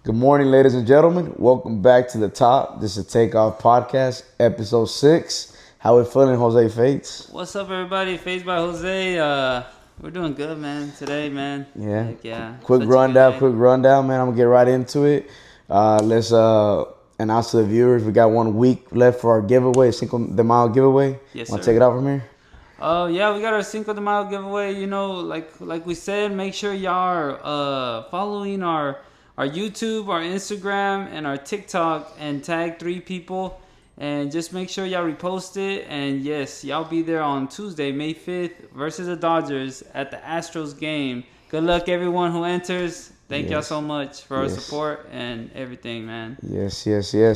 Good morning, ladies and gentlemen. Welcome back to the top. This is Takeoff Podcast, episode 6. How we feeling, Jose Fates? What's up, everybody? Faced by Jose. We're doing good, man. Today, man. Yeah. Heck yeah. Quick Such a good rundown, man. I'm gonna get right into it. Let's announce to the viewers we got 1 week left for our giveaway, Cinco de Mayo giveaway. Yes, Want to sir. take it out from here? Yeah, we got our Cinco de Mayo giveaway. You know, like we said, make sure y'all are following our YouTube, our Instagram, and our TikTok, and tag 3 people. And just make sure y'all repost it. And yes, y'all be there on Tuesday, May 5th, versus the Dodgers at the Astros game. Good luck, everyone who enters. Thank y'all so much for our support and everything, man. Yes.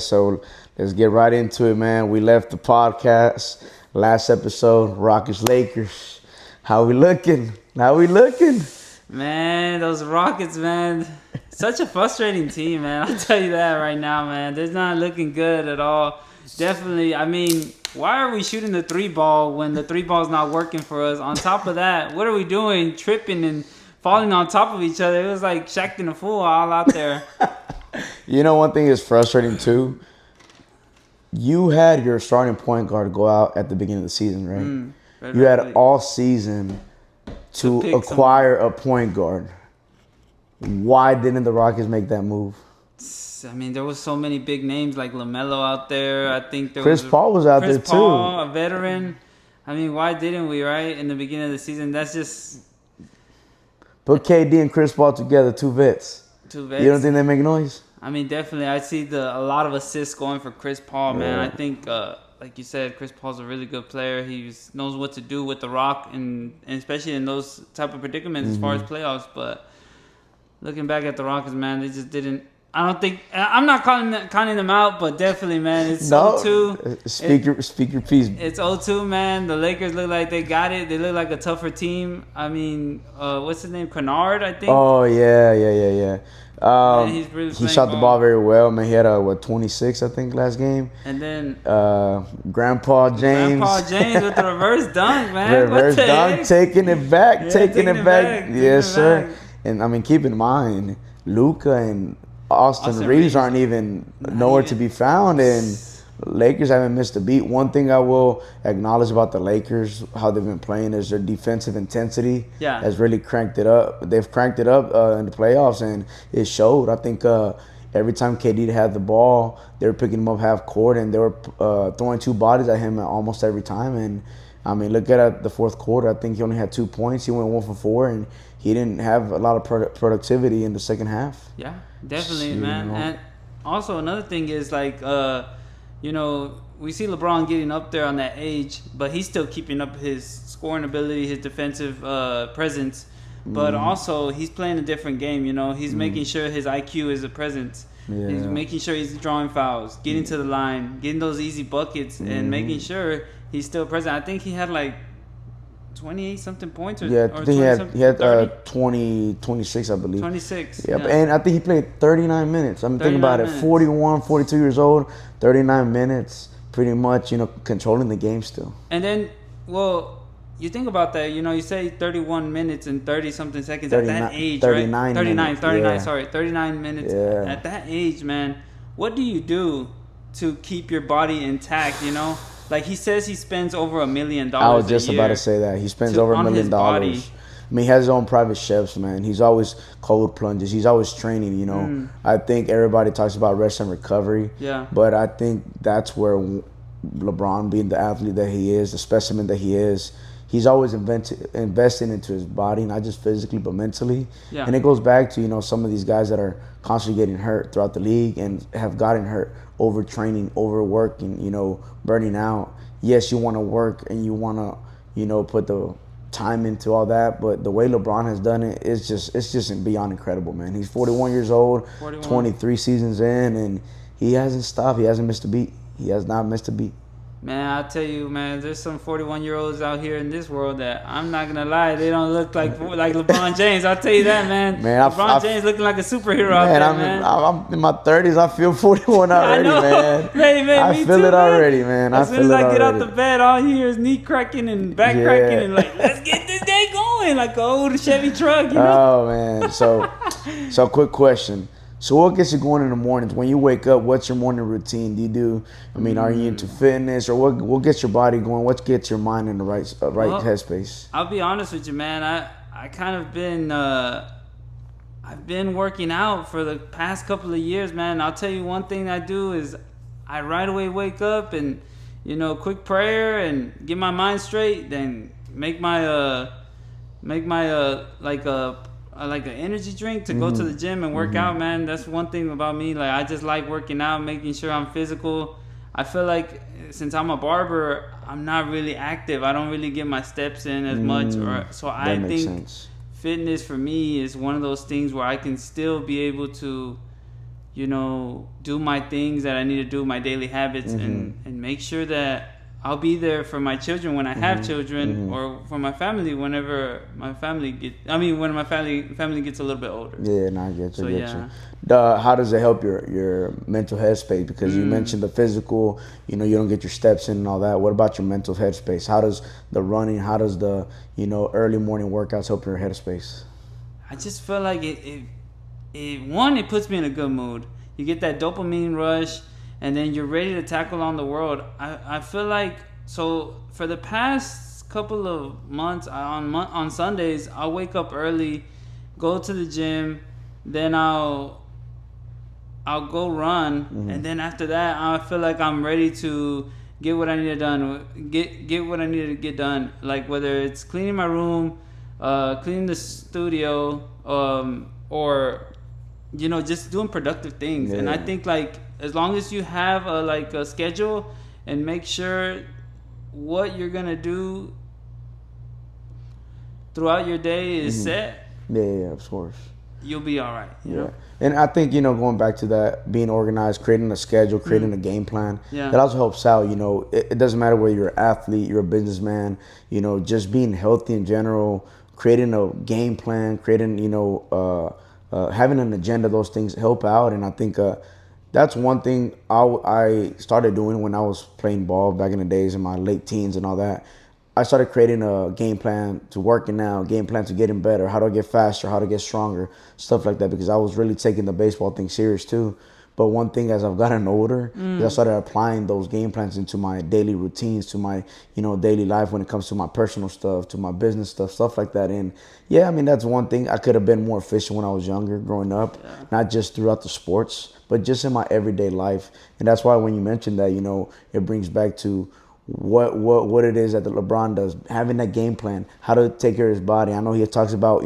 So let's get right into it, man. We left the podcast last episode, Rockets Lakers. How we looking? Man, those Rockets, man. Such a frustrating team, man. I'll tell you that right now, man. They're not looking good at all. Definitely, I mean, why are we shooting the 3-ball when the 3-ball's not working for us? On top of that, what are we doing? Tripping and falling on top of each other. It was like Shaq and a fool all out there. You know, one thing is frustrating too. You had your starting point guard go out at the beginning of the season, right? You had all season to acquire a point guard. Why didn't the Rockets make that move? I mean, there was so many big names like LaMelo out there. I think there Chris Paul was out there too. A veteran. I mean, why didn't we, right? In the beginning of the season, that's just... Put KD and Chris Paul together, two vets. You don't think they make noise? I mean, definitely. I see a lot of assists going for Chris Paul, man. I think, like you said, Chris Paul's a really good player. He knows what to do with the rock, and especially in those type of predicaments as far as playoffs. But looking back at the Rockets, man, they just didn't. I don't think I'm not counting them out, but definitely, man, it's 0-2. Speak your piece. It's 0-2, man. The Lakers look like they got it. They look like a tougher team. I mean, what's his name? Kennard, I think. Oh yeah. Man, he's really he shot the ball very well, man. He had 26, I think, last game. And then Grandpa James with the reverse dunk, man. Reverse dunk, heck? taking it back. Yes, sir. Back. And I mean, keep in mind, Luka and Austin Reeves aren't even nowhere to be found, and Lakers haven't missed a beat. One thing I will acknowledge about the Lakers, how they've been playing, is their defensive intensity has really cranked it up. They've cranked it up in the playoffs, and it showed. I think every time KD had the ball, they were picking him up half court, and they were throwing 2 bodies at him almost every time. And I mean, look at the fourth quarter. I think he only had 2 points. He went 1 for 4, and he didn't have a lot of productivity in the second half. Yeah, definitely, man. And also another thing is like, you know, we see LeBron getting up there on that age, but he's still keeping up his scoring ability, his defensive presence. But also he's playing a different game. You know, he's making sure his IQ is a presence. Yeah. He's making sure he's drawing fouls, getting to the line, getting those easy buckets, and making sure he's still present. I think he had like 28-something points. I think he had 26, I believe. 26. Yeah, and I think he played 39 minutes. I'm thinking about it. 41, 42 years old, 39 minutes, pretty much, you know, controlling the game still. And then, well, you think about that, you know, you say 31 minutes and 30-something seconds at that age, 39 right? 39 minutes. At that age, man, what do you do to keep your body intact, you know? Like, he says he spends over $1 million a year. I was just about to say that. He spends over $1 million. I mean, he has his own private chefs, man. He's always cold plunges. He's always training, you know. I think everybody talks about rest and recovery. Yeah. But I think that's where LeBron, being the athlete that he is, the specimen that he is, he's always investing into his body, not just physically, but mentally. Yeah. And it goes back to, you know, some of these guys that are constantly getting hurt throughout the league and have gotten hurt, overtraining, overworking, you know, burning out. Yes, you want to work and you want to, you know, put the time into all that, but the way LeBron has done it, it's just beyond incredible, man. He's 41 years old, 23 seasons in, and he hasn't stopped. He hasn't missed a beat. He has not missed a beat. Man, I'll tell you, man, there's some 41-year-olds out here in this world that, I'm not going to lie, they don't look like LeBron James. I'll tell you that, man. LeBron James looking like a superhero out there, man. I'm in my 30s. I feel 41 already, man. I feel it already, man. As soon as I get out the bed, all you hear is knee cracking and back cracking and like, let's get this day going, like an old Chevy truck, you know? Oh, man. So quick question. So what gets you going in the mornings? When you wake up, what's your morning routine? Do you do? I mean, are you into fitness, or what gets your body going? What gets your mind in the right headspace? I'll be honest with you, man. I kind of been I've been working out for the past couple of years, man. I'll tell you one thing I do is I right away wake up and quick prayer and get my mind straight, then make my like an energy drink to go to the gym and work out, man. That's one thing about me. Like, I just like working out, making sure I'm physical. I feel like since I'm a barber, I'm not really active. I don't really get my steps in as much. So I think fitness for me is one of those things where I can still be able to, do my things that I need to do, my daily habits, and make sure that I'll be there for my children when I have children, or for my family whenever my family when my family gets a little bit older. Yeah, no, I get you. How does it help your mental headspace? Because you mentioned the physical, you don't get your steps in and all that. What about your mental headspace? How does the running, how does the early morning workouts help your headspace? I just feel like it puts me in a good mood. You get that dopamine rush, and then you're ready to tackle on the world. I feel like, so for the past couple of months, on Sundays, I'll wake up early, go to the gym, then I'll go run, and then after that, I feel like I'm ready to get what I need done. Get what I need to get done. Like, whether it's cleaning my room, cleaning the studio, or just doing productive things. Yeah. And I think, like, as long as you have a schedule and make sure what you're gonna do throughout your day is set. Yeah, of course. You'll be all right. You know? And I think, going back to that, being organized, creating a schedule, creating a game plan, that also helps out. It doesn't matter whether you're an athlete, you're a businessman, just being healthy in general, creating a game plan, creating, having an agenda, those things help out. And I think that's one thing I started doing when I was playing ball back in the days, in my late teens and all that. I started creating a game plan to working out, game plan to getting better, how to get faster, how to get stronger, stuff like that, because I was really taking the baseball thing serious too. But one thing, as I've gotten older, is I started applying those game plans into my daily routines, to my, daily life when it comes to my personal stuff, to my business stuff like that. And yeah, I mean, that's one thing. I could have been more efficient when I was younger, growing up, not just throughout the sports, but just in my everyday life. And that's why when you mentioned that, it brings back to what it is that the LeBron does, having that game plan, how to take care of his body. I know he talks about,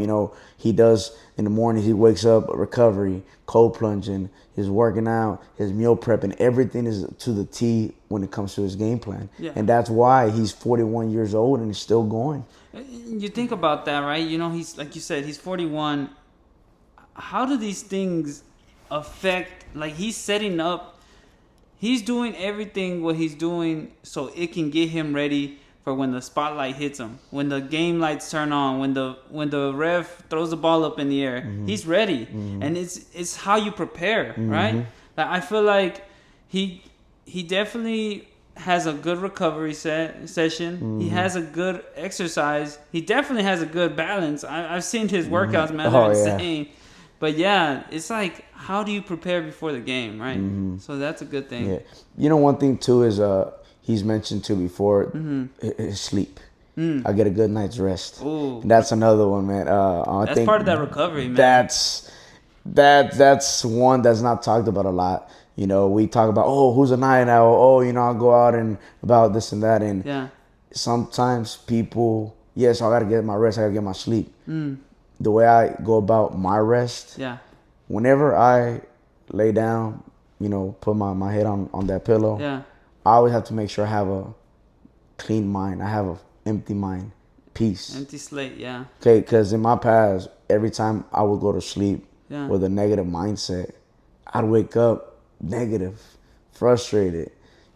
he does in the morning, he wakes up, recovery, cold plunging, his working out, his meal prep, and everything is to the T when it comes to his game plan. Yeah. And that's why he's 41 years old and he's still going. You think about that, right? He's, like you said, he's 41. How do these things affect, like, he's doing everything what he's doing so it can get him ready for when the spotlight hits him, when the game lights turn on, when the ref throws the ball up in the air. He's ready. And it's how you prepare, right? Like, I feel like he definitely has a good recovery session. He has a good exercise. He definitely has a good balance. I've seen his workouts, man. They're insane. Yeah. But yeah, it's like, how do you prepare before the game, right? So that's a good thing. Yeah. One thing too is he's mentioned too before, his sleep. I get a good night's rest. Ooh. That's another one, man. I think part of that recovery, man. That's one that's not talked about a lot. We talk about, who's a night owl? I'll go out and about this and that. And sometimes people, I got to get my rest. I got to get my sleep. The way I go about my rest, whenever I lay down, put my head on that pillow, I always have to make sure I have a clean mind. I have an empty mind, peace. Empty slate, yeah. Okay, because in my past, every time I would go to sleep with a negative mindset, I'd wake up negative, frustrated,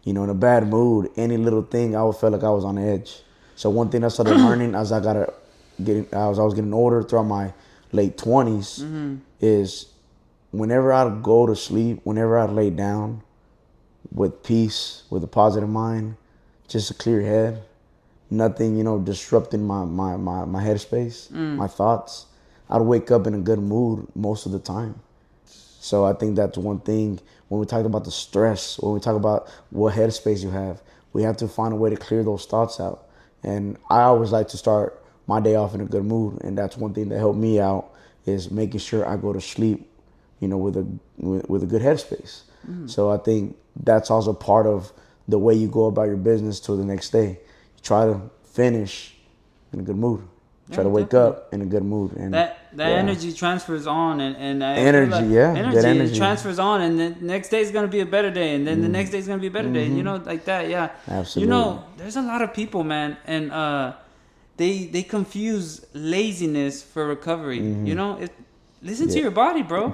in a bad mood. Any little thing, I would feel like I was on edge. So one thing I started learning as I was getting older throughout my late 20s is whenever I go to sleep, whenever I lay down with peace, with a positive mind, just a clear head, nothing, disrupting my headspace, my thoughts, I'd wake up in a good mood most of the time. So I think that's one thing when we talk about the stress, when we talk about what headspace you have, we have to find a way to clear those thoughts out. And I always like to start my day off in a good mood, and that's one thing that helped me out is making sure I go to sleep, with a good headspace. So I think that's also part of the way you go about your business till the next day. You try to finish in a good mood. Try to wake up in a good mood, and that energy transfers on, and energy, good energy. It transfers on, and then the next day is gonna be a better day, and then the next day is gonna be a better day. Like that, yeah. Absolutely. There's a lot of people, man, and they confuse laziness for recovery. Listen to your body, bro.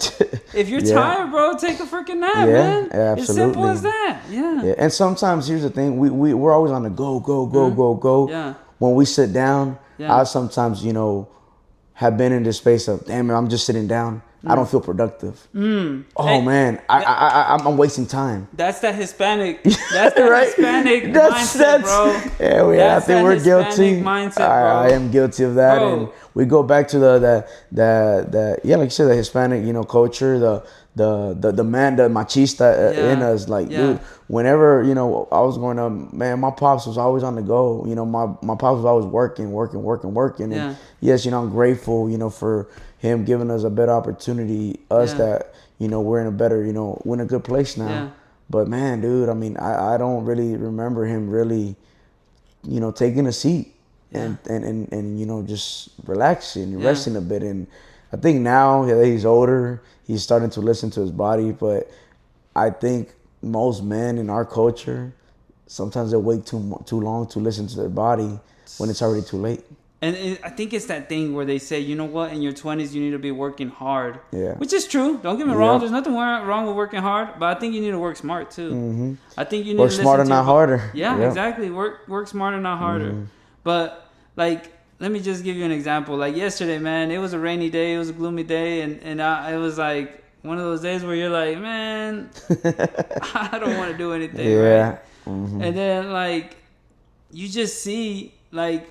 If you're tired, bro, take a freaking nap, man. Absolutely. It's simple as that. Yeah. And sometimes here's the thing: we're always on the go. Yeah. When we sit down, I sometimes have been in this space of, damn man, I'm just sitting down. I don't feel productive. Oh man, I'm wasting time. That's that Hispanic. That's the right? Hispanic mindset, bro. Yeah, I think we're Hispanic guilty. Mindset, bro. I am guilty of that, and we go back to the like you said, the Hispanic, culture, the man, the machista in us. Like, dude, whenever I was growing up, man, my pops was always on the go. My pops was always working. And yes, I'm grateful, for him giving us a better opportunity, that, we're in a better, we're in a good place now. Yeah. But man, dude, I mean, I don't really remember him really, taking a seat and just relaxing and resting a bit. And I think now that he's older, he's starting to listen to his body. But I think most men in our culture, sometimes they wait too long to listen to their body when it's already too late. And I think it's that thing where they say, you know what, in your 20s, you need to be working hard. Yeah. Which is true. Don't get me wrong. There's nothing wrong with working hard. But I think you need to work smart, too. I think you need work to smarter, not harder. Yeah, exactly. Work smarter, not harder. But, like, let me just give you an example. Like, yesterday, man, it was a rainy day. It was a gloomy day. And it was, like, one of those days where you're like, man, I don't want to do anything, right? And then, like, you just see, like,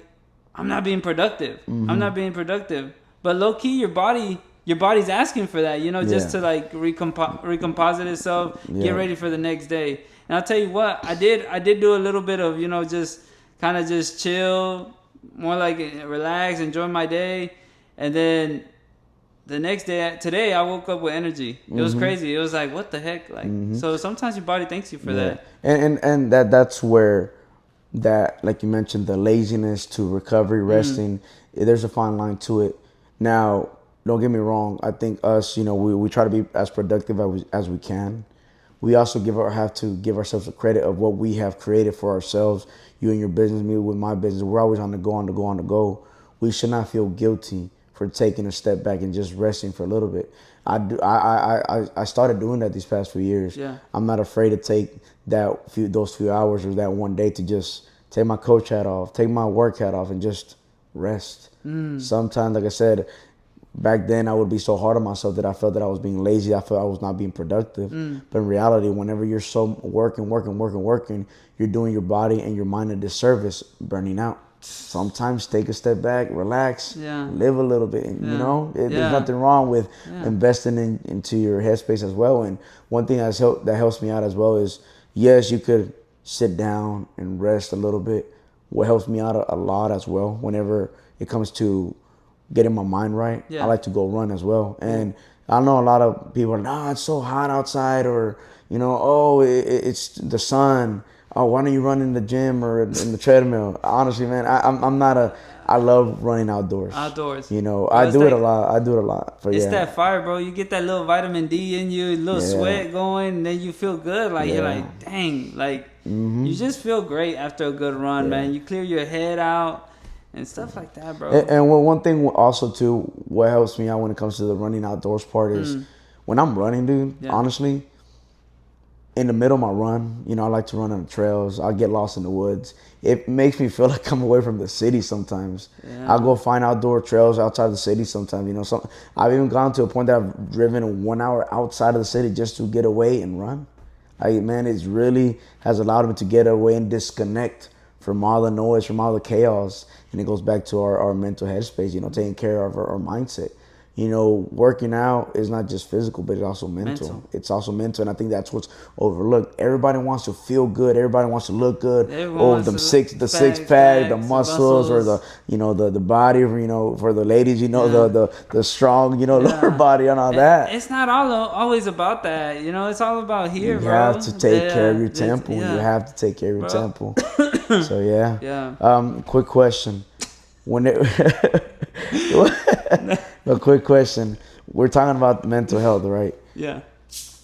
I'm not being productive. I'm not being productive. But low key, your body's asking for that, just to like recomposite itself, get ready for the next day. And I'll tell you what, I did do a little bit of, just kind of just chill, more like relax, enjoy my day. And then the next day, today, I woke up with energy. It was crazy. It was like, what the heck? Like, so sometimes your body thanks you for that. And that's where, that, like you mentioned, the laziness to recovery, resting, there's a fine line to it. Now, don't get me wrong. I think us, we try to be as productive as we can. We also have to give ourselves the credit of what we have created for ourselves. You and your business, me with my business. We're always on the go. We should not feel guilty for taking a step back and just resting for a little bit. I started doing that these past few years. Yeah. I'm not afraid to take those few hours or that one day to just take my coach hat off, take my work hat off, and just rest. Sometimes, like I said, back then I would be so hard on myself that I felt that I was being lazy. I felt I was not being productive. But in reality, whenever you're so working, you're doing your body and your mind a disservice, burning out. Sometimes take a step back, relax, live a little bit. There's nothing wrong with investing into your headspace as well. And one thing that helps me out as well is, yes, you could sit down and rest a little bit. What helps me out a lot as well, whenever it comes to getting my mind right, I like to go run as well. And I know a lot of people are, nah, it's so hot outside, or it's the sun. Oh, why don't you run in the gym or in the treadmill? Honestly, man, I love running outdoors. I do it a lot. But it's that fire, bro. You get that little vitamin D in you, a little sweat going, and then you feel good. Like, you're like, dang, like, you just feel great after a good run, man. You clear your head out and stuff like that, bro. And one thing also, too, what helps me out when it comes to the running outdoors part is when I'm running, dude, honestly, in the middle of my run, I like to run on the trails. I get lost in the woods. It makes me feel like I'm away from the city sometimes. I'll go find outdoor trails outside the city sometimes. I've even gone to a point that I've driven 1 hour outside of the city just to get away and run. It really has allowed me to get away and disconnect from all the noise, from all the chaos. And it goes back to our mental headspace, taking care of our mindset. working out is not just physical, but it's also mental. It's also mental, and I think that's what's overlooked. Everybody wants to feel good. Everybody wants to look good. The six pack, the muscles, or the body, for the ladies, the strong, lower body and all that. It's not always about that, It's all about here, bro. You have to take care of your temple. You have to take care of your temple. So quick question. A quick question. We're talking about mental health, right? Yeah.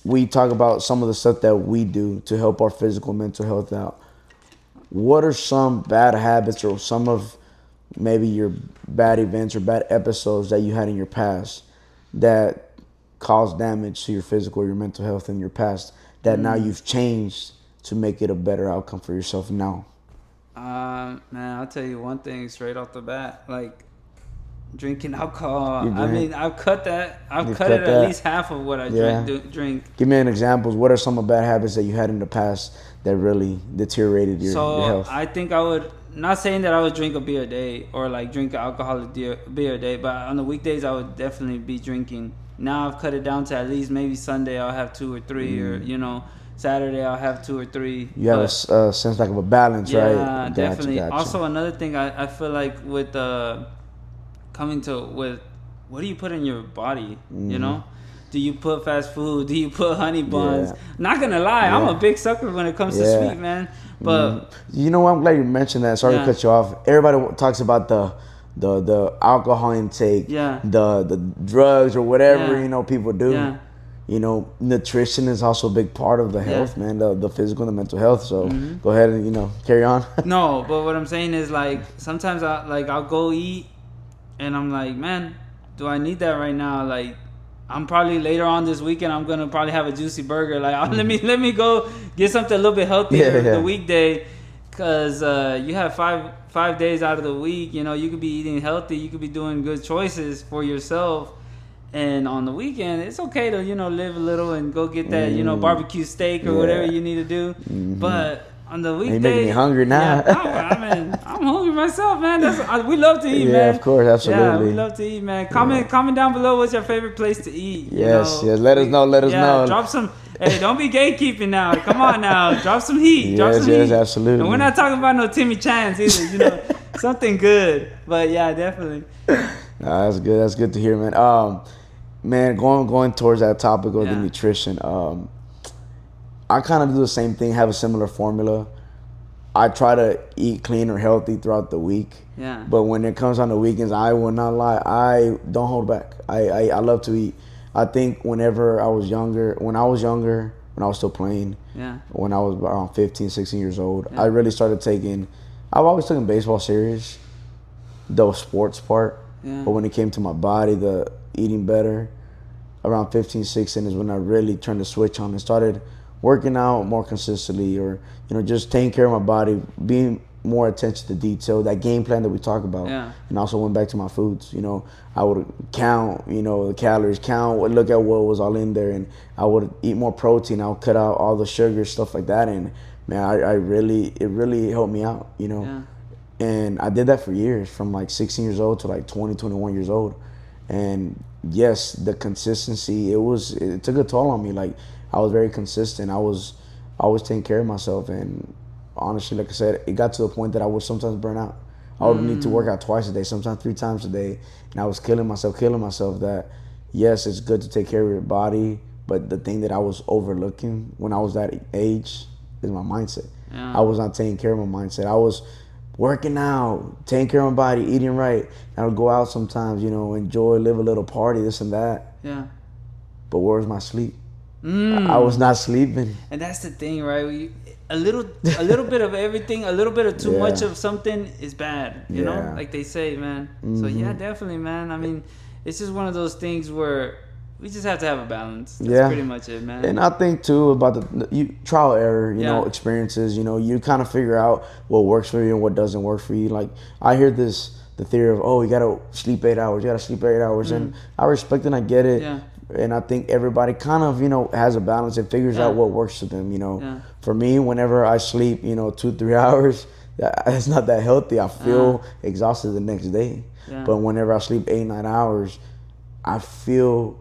We talk about some of the stuff that we do to help our physical and mental health out. What are some bad habits or some of maybe your bad events or bad episodes that you had in your past that caused damage to your physical or your mental health in your past that now you've changed to make it a better outcome for yourself now? Man, I'll tell you one thing straight off the bat. Like, drinking alcohol. I mean, I've cut that. I've cut it at least half of what I drink. Give me an examples. What are some of the bad habits that you had in the past that really deteriorated your health? I think I would, not saying that I would drink a beer a day or like drink an alcoholic beer a day, but on the weekdays I would definitely be drinking. Now I've cut it down to at least maybe Sunday I'll have 2 or 3 or, Saturday I'll have 2 or 3. You have a sense like of a balance, right? Yeah, definitely. Gotcha. Also, another thing I feel like with what do you put in your body, Do you put fast food? Do you put honey buns? Not gonna lie, I'm a big sucker when it comes to sweet, man. But you know what? I'm glad you mentioned that. Sorry to cut you off. Everybody talks about the alcohol intake, the drugs or whatever people do. Yeah. Nutrition is also a big part of the health, man, the physical and the mental health. So go ahead and carry on. No, but what I'm saying is, like, sometimes I'll go eat and I'm like, man, do I need that right now? Like, I'm probably later on this weekend I'm gonna probably have a juicy burger. Like, let me go get something a little bit healthier the weekday, cause you have five days out of the week. You could be eating healthy, you could be doing good choices for yourself. And on the weekend, it's okay to, live a little and go get that, barbecue steak or whatever you need to do. But on the weekday, you're making me hungry now. I'm hungry myself, man. We love to eat, man. Yeah, of course, absolutely. Yeah, we love to eat, man. Comment down below what's your favorite place to eat. Yes. Let us know. Drop some. Hey, don't be gatekeeping now. Come on now, drop some heat. Yes, absolutely. And we're not talking about no Timmy Chans either. Something good. But yeah, definitely. That's good. That's good to hear, man. Man, going towards that topic of the nutrition, I kind of do the same thing, have a similar formula. I try to eat clean or healthy throughout the week. Yeah. But when it comes on the weekends, I will not lie, I don't hold back. I love to eat. I think when I was younger, when I was still playing, when I was around 15, 16 years old, I really started I've always taken baseball serious, the sports part. Yeah. But when it came to my body, the eating better, around 15, 16 is when I really turned the switch on and started working out more consistently, or just taking care of my body, being more attention to detail, that game plan that we talk about. And also went back to my foods. I would count the calories, look at what was all in there, and I would eat more protein. I would cut out all the sugar, stuff like that, and man, it really helped me out. And I did that for years, from like 16 years old to like 20, 21 years old. And yes, the consistency, it took a toll on me. Like, I was very consistent. I was always taking care of myself. And honestly, like I said, it got to the point that I would sometimes burn out. I would need to work out twice a day, sometimes 3 times a day. And I was killing myself that, yes, it's good to take care of your body, but the thing that I was overlooking when I was that age is my mindset. I was not taking care of my mindset. I was working out, taking care of my body, eating right. I would go out sometimes, enjoy, live a little party, this and that. Yeah. But where's my sleep? I was not sleeping. And that's the thing, right? A little bit of everything, a little bit of too much of something is bad, you know? Like they say, man. So yeah, definitely, man. I mean, it's just one of those things where we just have to have a balance. That's pretty much it, man. And I think too about trial error, experiences. You kind of figure out what works for you and what doesn't work for you. Like, I hear the theory of, you gotta sleep 8 hours. You gotta sleep 8 hours, and I respect it and I get it. Yeah. And I think everybody kind of has a balance and figures out what works for them. For me, whenever I sleep 2-3 hours, it's not that healthy. I feel exhausted the next day. Yeah. But whenever I sleep 8-9 hours, I feel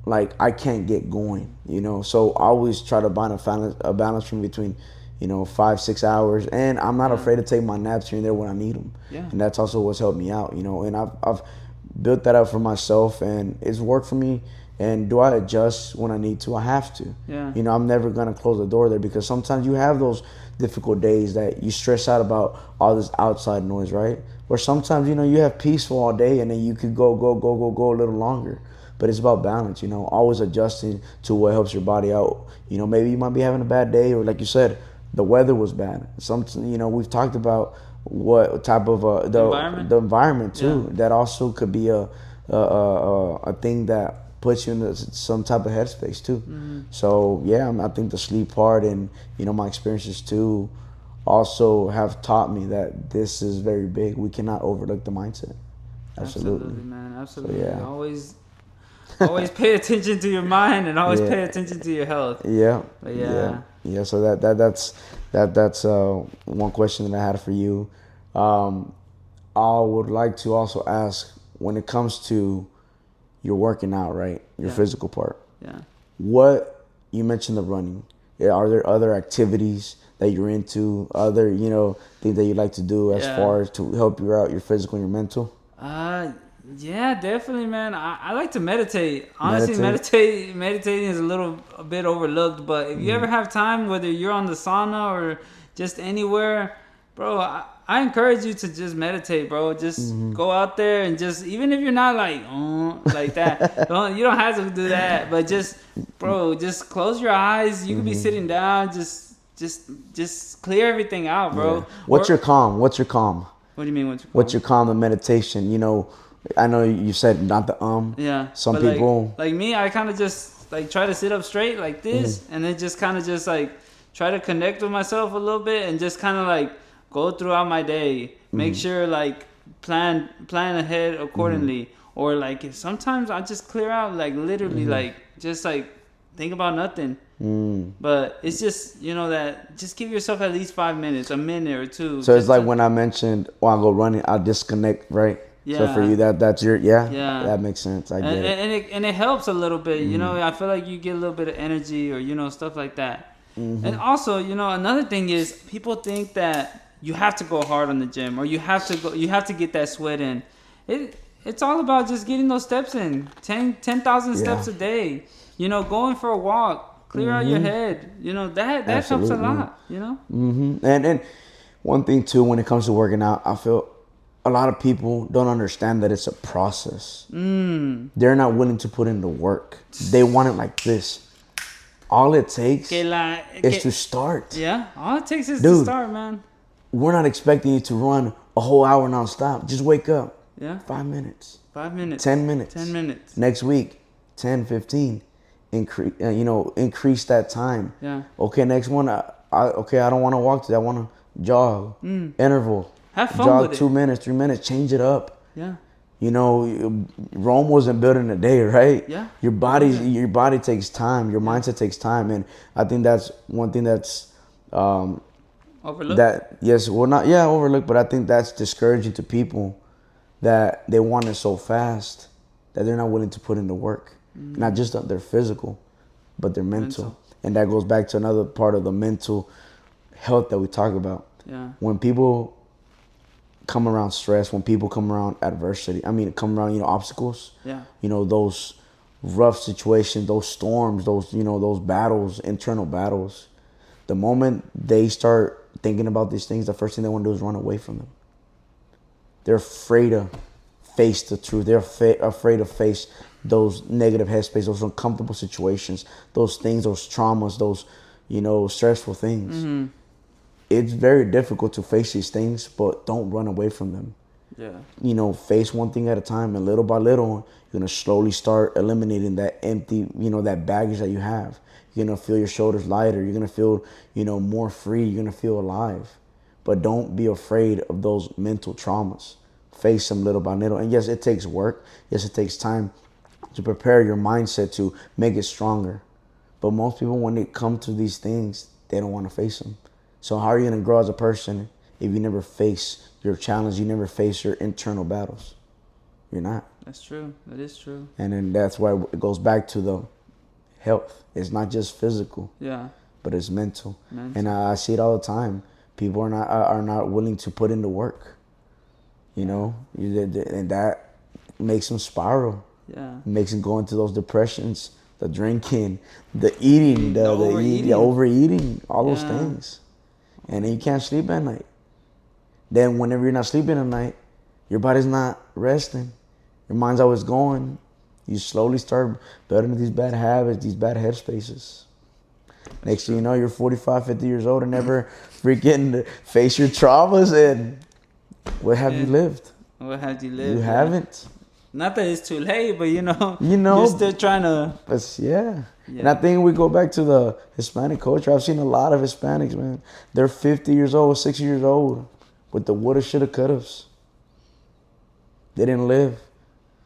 like I can't get going, So I always try to find a balance from between, 5-6 hours, and I'm not afraid to take my naps here and there when I need them. Yeah. And that's also what's helped me out, And I've built that up for myself, and it's worked for me. And do I adjust when I need to? I have to. Yeah. I'm never gonna close the door there, because sometimes you have those difficult days that you stress out about all this outside noise, right? Or sometimes you have peaceful all day, and then you could go a little longer. But it's about balance, always adjusting to what helps your body out. Maybe you might be having a bad day, or like you said, the weather was bad. We've talked about what type of the environment too. Yeah. That also could be a thing that puts you in some type of headspace too. Mm-hmm. So yeah, I think the sleep part and my experiences too also have taught me that this is very big. We cannot overlook the mindset. Absolutely, man. Absolutely. So, yeah. Always pay attention to your mind, and always pay attention to your health. Yeah. But yeah. So that's one question that I had for you. I would like to also ask, when it comes to your working out, right? Your physical part. Yeah. What you mentioned, the running. Are there other activities that you're into? Other things that you like to do as far as to help you out, your physical and your mental? Yeah, definitely, man. I like to meditate. Honestly, meditating is a bit overlooked, but if you ever have time, whether you're on the sauna or just anywhere, bro, I encourage you to just meditate, bro. Just go out there and just, even if you're not like that, you don't have to do that, but just, bro, just close your eyes. You could be sitting down, just clear everything out, bro. Yeah. What's your calm? What do you mean? What's your calm and meditation? I know you said not the Yeah. Some people like me, I kind of just like try to sit up straight like this, and then just kind of just like try to connect with myself a little bit, and just kind of like go throughout my day, make sure like plan ahead accordingly, or like if sometimes I just clear out, like literally like just like think about nothing. But it's just that just give yourself at least 5 minutes, a minute or two. So it's like when I mentioned I go running, I'll disconnect, right? Yeah. So for you that's your that makes sense. I get it. And it helps a little bit. I feel like you get a little bit of energy, or stuff like that. And also, another thing is, people think that you have to go hard on the gym, or you have to get that sweat in. It's all about just getting those steps in. 10,000 steps a day. Going for a walk, clear out your head. That helps a lot. And one thing too, when it comes to working out, I feel a lot of people don't understand that it's a process. They're not willing to put in the work. They want it like this. All it takes is to start. Yeah, all it takes is to start, man. We're not expecting you to run a whole hour nonstop. Just wake up. Yeah. 5 minutes. 5 minutes. 10 minutes. 10 minutes. Next week, 10, 15. Increase that time. Yeah. Okay, next one. I don't want to walk today. I want to jog. Interval. Have fun jog with 2 minutes, 3 minutes. Change it up. Yeah. Rome wasn't built in a day, right? Yeah. Your body takes time. Your mindset takes time, and I think that's one thing that's overlooked. Overlooked. But I think that's discouraging to people, that they want it so fast that they're not willing to put in the work. Not just their physical, but their mental. And that goes back to another part of the mental health that we talk about. Yeah. When people come around stress, when people come around adversity, come around, obstacles. Yeah. Those rough situations, those storms, those battles, internal battles. The moment they start thinking about these things, the first thing they want to do is run away from them. They're afraid to face the truth. They're afraid to face those negative headspace, those uncomfortable situations, those things, those traumas, those, stressful things. It's very difficult to face these things, but don't run away from them. Yeah. Face one thing at a time, and little by little, you're going to slowly start eliminating that empty, that baggage that you have. You're going to feel your shoulders lighter. You're going to feel, more free. You're going to feel alive. But don't be afraid of those mental traumas. Face them little by little. And yes, it takes work. Yes, it takes time to prepare your mindset to make it stronger. But most people, when they come to these things, they don't want to face them. So how are you going to grow as a person if you never face your challenge, you never face your internal battles? You're not. That's true. That is true. And then that's why it goes back to the health. It's not just physical. Yeah. But it's mental. And I see it all the time. People are not willing to put in the work. You know, and that makes them spiral. Yeah. It makes them go into those depressions, the drinking, the eating, the overeating, all those things. And then you can't sleep at night. Then whenever you're not sleeping at night, your body's not resting. Your mind's always going. You slowly start building these bad habits, these bad headspaces. Next thing you know, you're 45, 50 years old and never freaking face your traumas. And what have you lived? What have you lived? You haven't. Not that it's too late, but you're still trying to. Yeah. And I think we go back to the Hispanic culture. I've seen a lot of Hispanics, man. They're 50 years old, 60 years old with the woulda, shoulda, couldas. They didn't live.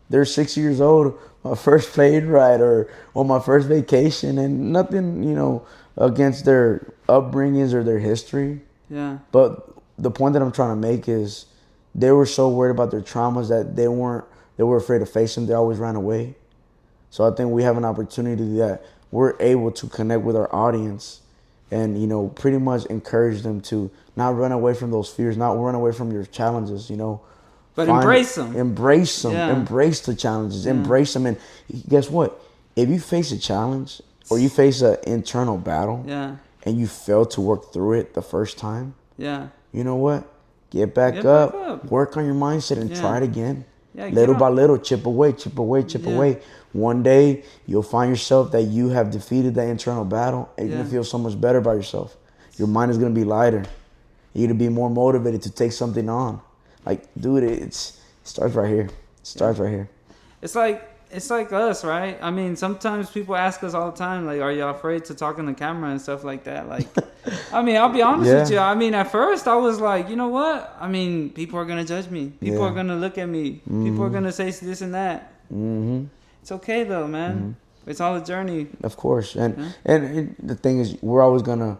They're 60 years old, my first plane ride or on my first vacation, and nothing, against their upbringings or their history. Yeah. But the point that I'm trying to make is they were so worried about their traumas that they were afraid to face them. They always ran away. So I think we have an opportunity that we're able to connect with our audience and, pretty much encourage them to not run away from those fears, not run away from your challenges, But embrace them. Embrace them. Yeah. Embrace the challenges. Yeah. Embrace them. And guess what? If you face a challenge or you face an internal battle and you fail to work through it the first time, you know what? Get back up. Work on your mindset and try it again. Yeah, little by little, chip away. One day, you'll find yourself that you have defeated that internal battle and you're going to feel so much better about yourself. Your mind is going to be lighter. You're going to be more motivated to take something on. Like, dude, it starts right here. It's like us, right? I mean, sometimes people ask us all the time, like, are you afraid to talk on the camera and stuff like that? Like, I mean, I'll be honest with you. I mean, at first I was like, you know what? I mean, people are going to judge me. People are going to look at me. Mm-hmm. People are going to say this and that. Mm-hmm. It's okay though, man. Mm-hmm. It's all a journey. Of course. And the thing is, we're always going to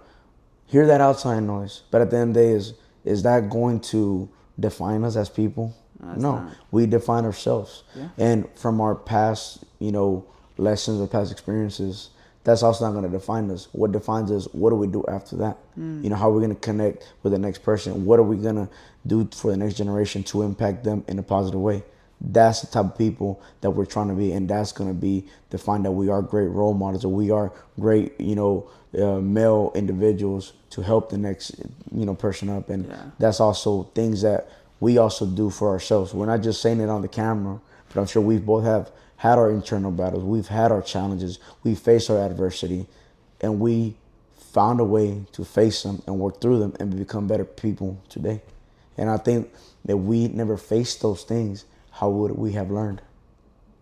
hear that outside noise. But at the end of the day, is that going to define us as people? No, we define ourselves. Yeah. And from our past, lessons or past experiences, that's also not going to define us. What defines us, what do we do after that? How are we going to connect with the next person? What are we going to do for the next generation to impact them in a positive way? That's the type of people that we're trying to be. And that's going to be defined that we are great role models or we are great, male individuals to help the next, person up. And that's also things that we also do for ourselves. We're not just saying it on the camera, but I'm sure we both have had our internal battles. We've had our challenges. We faced our adversity, and we found a way to face them and work through them and become better people today. And I think that we never faced those things, how would we have learned?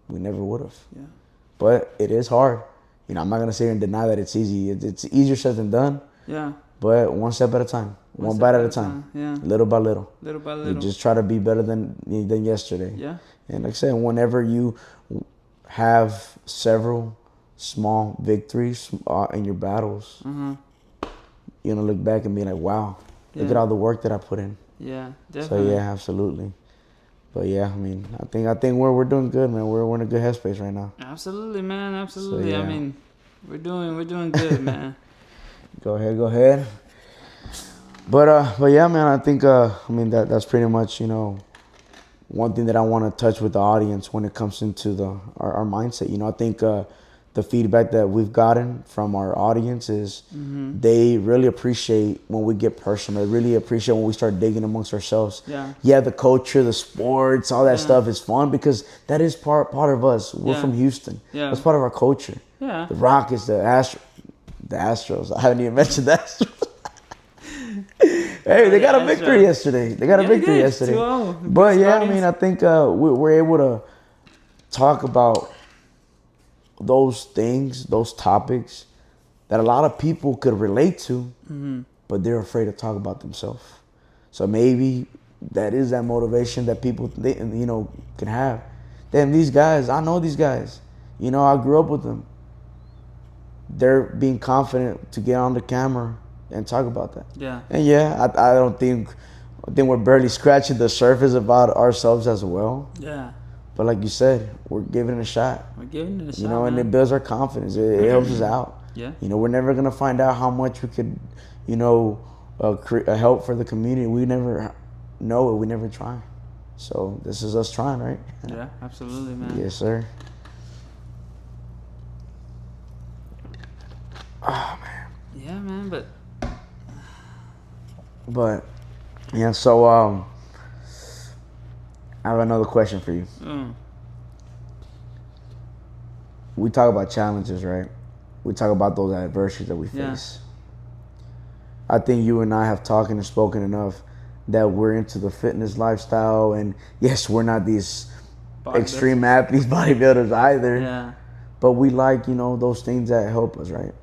We never would have. Yeah. But it is hard. I'm not going to sit here and deny that it's easy. It's easier said than done. Yeah. But one step at a time. One bite at a time. Yeah. Little by little. Little by little. You just try to be better than yesterday. Yeah. And like I said, whenever you have several small victories in your battles, you're going to look back and be like, wow, look at all the work that I put in. Yeah, definitely. So, yeah, absolutely. But, yeah, I mean, I think we're doing good, man. We're in a good headspace right now. Absolutely, man. Absolutely. So, yeah. I mean, we're doing good, man. Go ahead. But yeah, man, I think that's pretty much, one thing that I want to touch with the audience when it comes into our mindset. I think the feedback that we've gotten from our audience is they really appreciate when we get personal. They really appreciate when we start digging amongst ourselves. Yeah, the culture, the sports, all that stuff is fun because that is part of us. We're from Houston. Yeah. That's part of our culture. Yeah. The Rockets, the Astros. I haven't even mentioned the Astros. Hey, they got a victory yesterday. But yeah, I mean, I think we're able to talk about those things, those topics that a lot of people could relate to, but they're afraid to talk about themselves. So maybe that is that motivation that people, can have. Damn, these guys, I know these guys. I grew up with them. They're being confident to get on the camera and talk about that. Yeah. And yeah, I think we're barely scratching the surface about ourselves as well. Yeah. But like you said, we're giving it a shot. We're giving it a shot. You know, and it builds our confidence. It helps us out. Yeah. You know, we're never gonna find out how much we could, you know, help for the community. We never know it. We never try. So this is us trying, right? Yeah, absolutely, man. Yes, sir. Oh man. Yeah, man, but yeah. So I have another question for you. We talk about challenges, right? We talk about those adversities that we face. I think you and I have talked and spoken enough that we're into the fitness lifestyle, and yes, we're not these extreme athletes, bodybuilders either. Yeah. But we like, you know, those things that help us, right?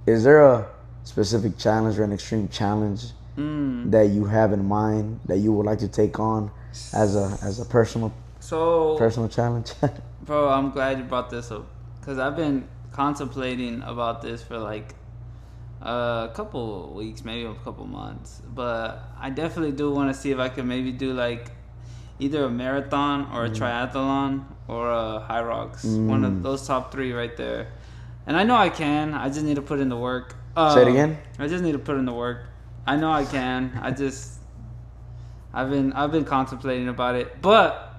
Is there a specific challenge or an extreme challenge that you have in mind that you would like to take on as a personal challenge? Bro, I'm glad you brought this up because I've been contemplating about this for like a couple weeks, maybe a couple months. But I definitely do want to see if I could maybe do like either a marathon or a triathlon or a high rocks. One of those top 3 right there. And I know I can. I just need to put in the work. Say it again. I just need to put in the work. I know I can. I've been contemplating about it. But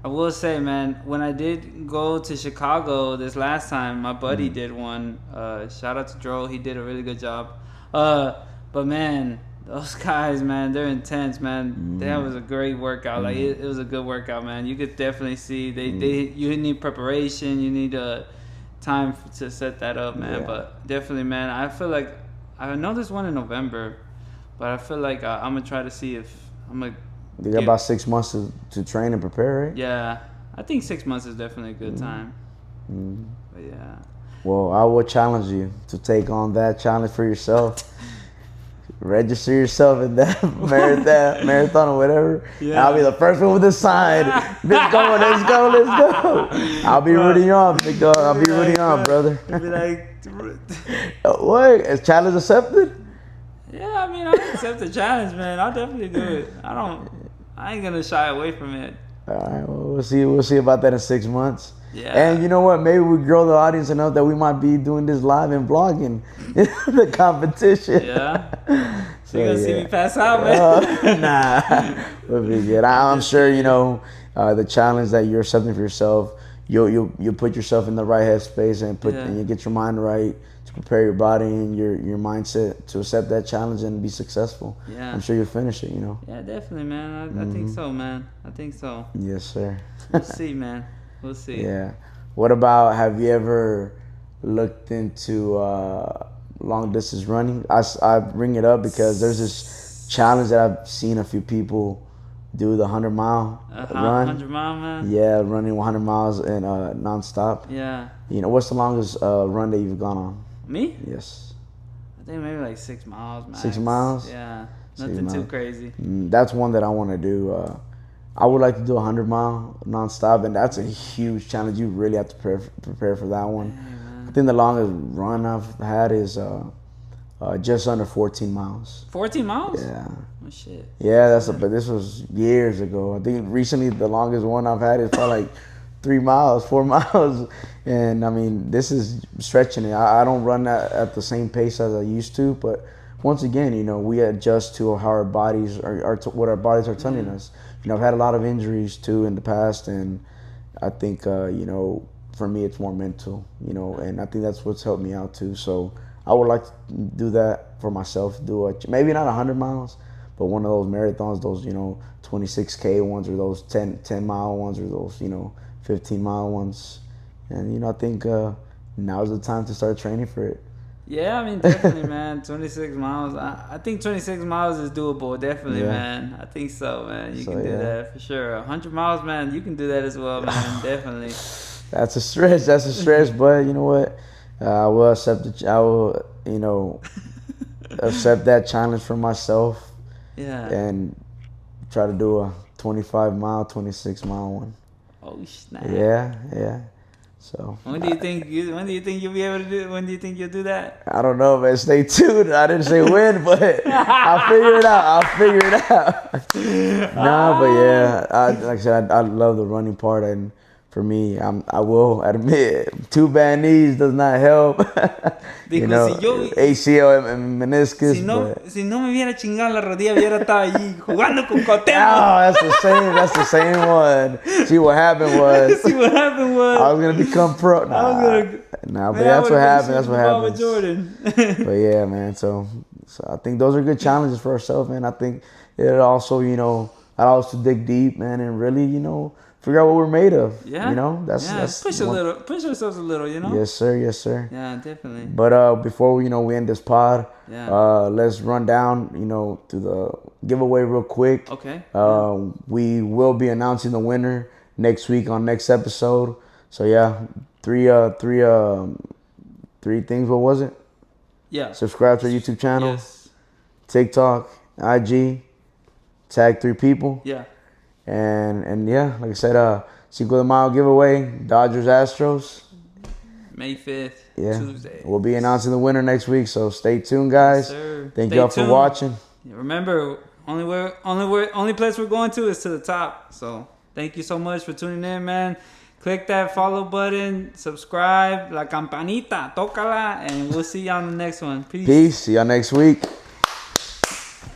I will say, man, when I did go to Chicago this last time, my buddy did one. Shout out to Dro. He did a really good job. But man, those guys, man, they're intense, man. That was a great workout. Like it was a good workout, man. You could definitely see you need preparation. You need time to set that up, man. Yeah. But definitely, man, I feel like I know there's one in November, but I feel like I'm gonna try to see if I'm gonna. You got about 6 months to train and prepare, right? Yeah, I think 6 months is definitely a good time. But yeah. Well, I will challenge you to take on that challenge for yourself. Register yourself in that marathon or whatever. Yeah. I'll be the first one with the sign. Let's go. I'll be rooting you on, big dog. I'll be rooting you on, brother. I'll be like, what? Is challenge accepted? Yeah, I mean, I accept the challenge, man. I'll definitely do it. I ain't gonna shy away from it. All right, well, we'll see about that in 6 months. Yeah. And you know what? Maybe we grow the audience enough that we might be doing this live and vlogging the competition. Yeah. So you're gonna see me pass out, man? Nah, we'll be good. I'm sure you know the challenge that you're accepting for yourself. You'll put yourself in the right headspace and you get your mind right to prepare your body and your mindset to accept that challenge and be successful. Yeah. I'm sure you'll finish it. You know. Yeah, definitely, man. I think so, man. I think so. Yes, sir. We'll see, man. We'll see. Yeah. What about, have you ever looked into long distance running? I bring it up because there's this challenge that I've seen a few people do, the 100-mile run. 100-mile, man? Yeah, running 100 miles and nonstop. Yeah. You know, what's the longest run that you've gone on? Me? Yes. I think maybe like 6 miles, max. 6 miles? Yeah. Nothing too crazy. That's one that I want to do. I would like to do 100-mile nonstop, and that's a huge challenge. You really have to prepare for that one. Yeah, I think the longest run I've had is just under 14 miles. 14 miles? Yeah. Oh, shit. Yeah, but this was years ago. I think recently the longest one I've had is probably like 3 miles, 4 miles. And I mean, this is stretching it. I don't run at the same pace as I used to, but once again, you know, we adjust to how our bodies what our bodies are telling us. You know, I've had a lot of injuries too in the past, and I think, you know, for me, it's more mental, you know, and I think that's what's helped me out too. So I would like to do that for myself, maybe not 100 miles, but one of those marathons, those, you know, 26K ones, or those 10-mile ones, or those, you know, 15-mile ones. And, you know, I think now's the time to start training for it. Yeah, I mean, definitely, man. 26 miles. I think 26 miles is doable, definitely, man. I think so, man. You can do that for sure. 100 miles, man, you can do that as well, man. Definitely. That's a stretch, but you know what? I will accept you know, accept that challenge for myself. Yeah. And try to do a 25-mile, 26-mile one. Oh, snap. Yeah. So when do you think you'll be able to do? When do you think you'll do that? I don't know, man. Stay tuned. I didn't say when, but I'll figure it out. Nah, but yeah, like I said, I love the running part, and for me, I will admit, 2 bad knees does not help. You know, ACL and meniscus. Si no me hubiera chingado la rodilla, hubiera estado allí jugando con Cuauhtémoc. Oh, that's the same one. See what happened was. I was gonna become pro. Nah, but that's what happened. That's what happened. Jordan. But yeah, man. So I think those are good challenges for ourselves, man. I think it also, allow us to dig deep, man, and really, figure out what we're made of. Yeah. That's push ourselves a little, Yes, sir. Yes, sir. Yeah, definitely. But before we end this pod, let's run down, to the giveaway real quick. Okay. We will be announcing the winner next week on next episode. So yeah, three things. What was it? Yeah. Subscribe to our YouTube channel. Yes. TikTok, IG, tag 3 people. Yeah. And yeah, like I said, Cinco de Mayo giveaway, Dodgers Astros. May 5th, Tuesday. We'll be announcing the winner next week, so stay tuned, guys. Yes, sir. Thank y'all for watching. Remember, only place we're going to is to the top. So thank you so much for tuning in, man. Click that follow button, subscribe, la campanita, tócala, and we'll see you on the next one. Peace. See y'all next week.